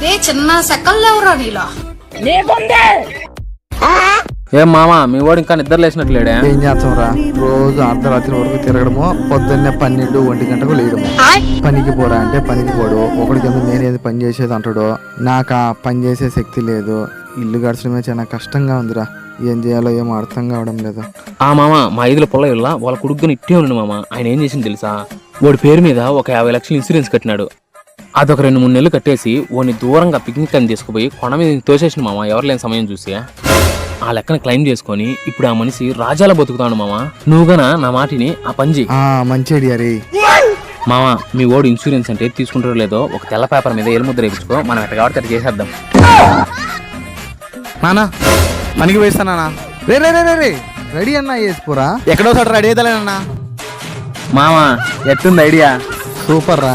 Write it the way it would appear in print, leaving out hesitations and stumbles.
లే చిన్న సెకల్ లేవురా నీలా. ఏం మామా మీ వాడు ఇంకా నిద్ర లేచినట్లేడే? ఏం చేస్తాంరా, రోజు అర్ధరాత్రి వరకు తిరగడము, పొద్దున్నే 12, 1 గంటకు లేయడము. పనికి పోరా అంటే పనికి పోడు, ఒకటి కింద నేనేది పని చేసేది అంటాడు. నాకు ఆ పని చేసే శక్తి లేదు. ఇల్లు గడచడమే చాలా కష్టంగా ఉందిరా. ఏం చేయాలో ఏమో అర్థం కావడం లేదు. ఆ మామ మా ఐదుల పొల్ల ఇళ్ళ వాళ్ళ కొడుకుని ఇట్టే ఉండు మామ. ఆయన ఏం చేసింది తెలుసా? వాడి పేరు మీద ఒక 50 లక్షలు ఇన్సూరెన్స్ కట్టినాడు. అదొక 2-3 నెలలు కట్టేసి వాడిని దూరంగా పిక్నిక్ అని తీసుకుపోయి కొండ మీద తోసేసిన మామ. ఎవరు లేని సమయం చూసి ఆ లెక్కన క్లెయిమ్ చేసుకొని ఇప్పుడు ఆ మనిషి రాజాల బతుకుతాడు మామ. నువ్వుగనా నా మాటిని ఆ పంజి. మంచి ఐడియా రే మామ. మీ ఓడు ఇన్సూరెన్స్ అంటే తీసుకుంటారో లేదో ఒక తెల్ల పేపర్ మీద ఎలుముద్ర వేయించుకో. మనం ఎట్ట కాబట్టి అట్ట చేసేద్దాం. నానా పనికి వేస్తానా? రే రే రే రే రెడీ అన్నా వేసిపోరా. ఎక్కడో చోట రెడీ అవుతాలేనన్నా. మామ ఎట్టుంది ఐడియా? సూపర్ రా.